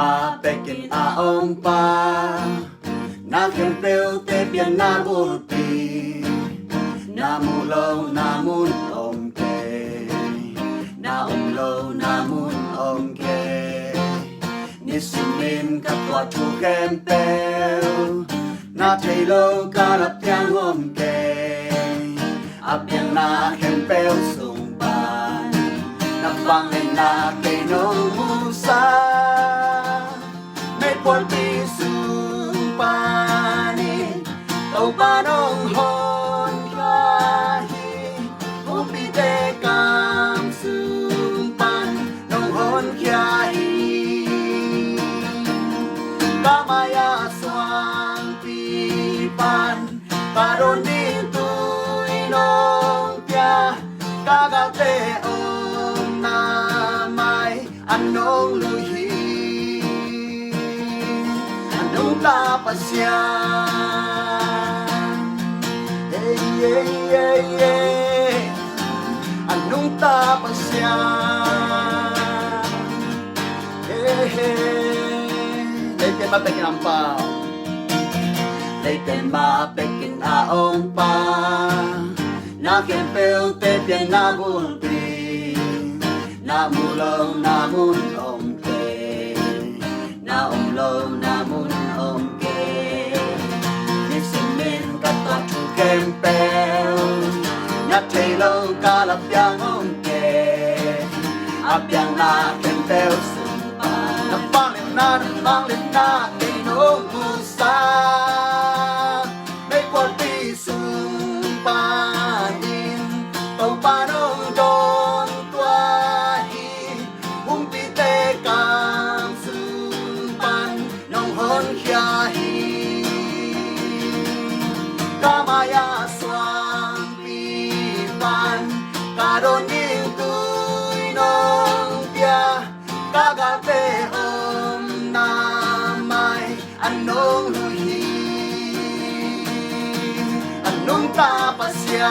ma pekin aong pa na kempel te pian na bulpi na mulo na mun omke na umlo na mun omke nisimin katwa tu kempel na telo kalap yang omke apiang na kempel sumpan na pangin na kinong musa may porti sumpanin tau panong hon kahi upite kam sumpan nong hon kahi kamaya swang pipan karon dito inong pya kagate om na may anong luhi anong tapasyan hey hey hey hey anong tapasyan hey hey Leiken mapekin ang pao Leiken mapekin aong pa na kempel te pian na bulpi na mulo na mun omke na umlo na mun omke nisimin katwa tu kempel na telo kalap yang omke apiang na kempel sumpa na panglit na kinong musa may porti sumpanin tau panong don tuahi umpite kam sumpan nong hon hiahi kamaya swang pipan karon ning tuy nong pya kagate om na may anong luhi anong tapasyan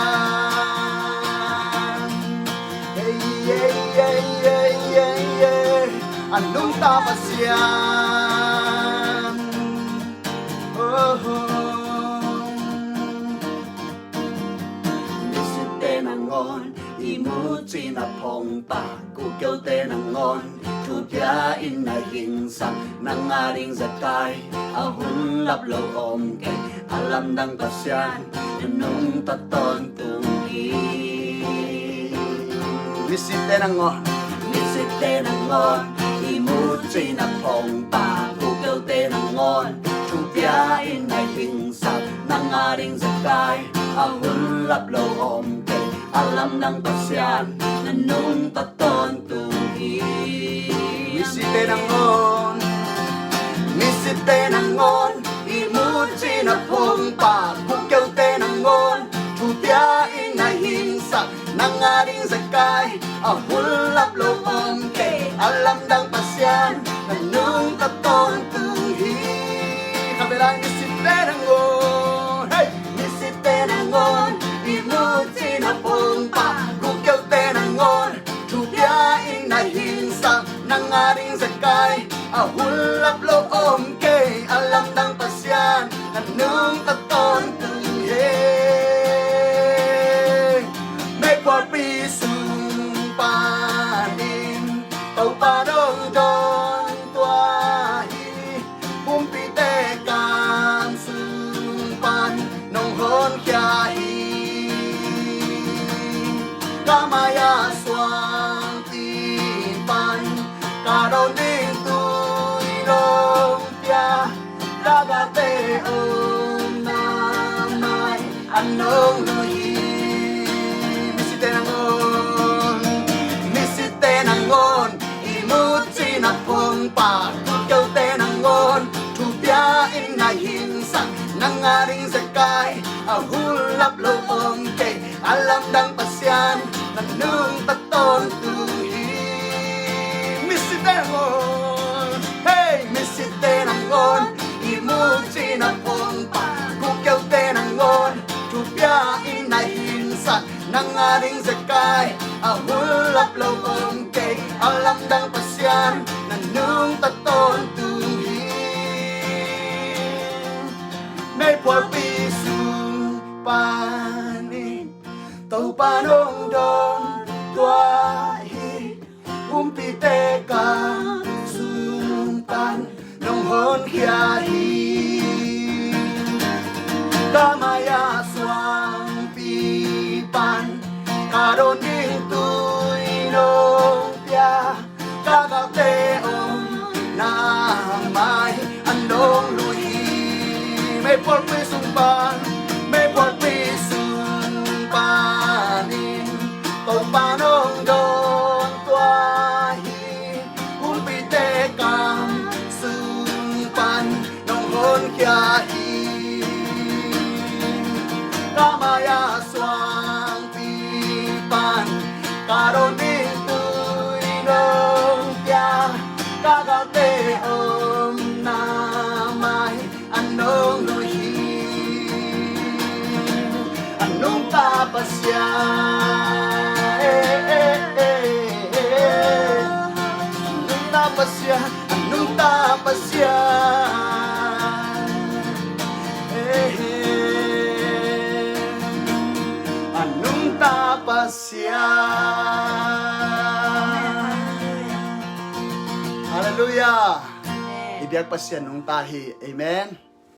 hey hey hey hey hey hey anong tapasyan oh nisite nangon imuchi na pongpa kukyaw te nangon tupya in na hinsa nang aring zakay ahun laplo omke alam ng pasyan nung taton tungki nisite nangon imuchi na pongpa kukyaw te nangon tupya in na hinsa nang aring zakay ahun laplo omke alam ng pasyan nung taton tungki Nisite nangon imuchi na pongpa kukyaw te nangon tupyain na hinsa nang aring zakay ahulap lo omke alam ng pasyan nung taton tunghi kabilang nisite nangon hey nisite nangon imuchi na pongpa kukyaw te nangon tupyain na hinsa nang aring zakay ahulap lo omke alam ng pasyan nung taton tunghe may porpi sumpanin tau panong don tuahi umpite kam sumpan nong hon hiahi kamaya swang tipan karon ding tuy nong pya kagate om na may anong luhi nisite nangon imuchi na pongpa kukyaw te nangon tupyain na hinsa nang aring zakay ahulap lo omke alam ng pasyan nung taton tunghi nisite nangon hey nisite nangon imuchi na pongpa kukyaw te nangon tupyain na hinsa nang aring zakay ahulap lo omke alam ng pasyan nung taton panin tàu panong don tuahi umpite ka sumpan nong hon hiahi kamaya swang pipan karon dito'y nong pia kakateon na may anong luhi may porpisumpan may porpisumpanin tong panong don tuahi umpite kang sumpan nong hon kiahi kamaya swang pipan karon dito'y nong pia kakateon na may anong luhi anong tapasya anong tapasya anong tapasya anong tapasya. Hallelujah. Ibiyag pa siya nung tahi. Amen.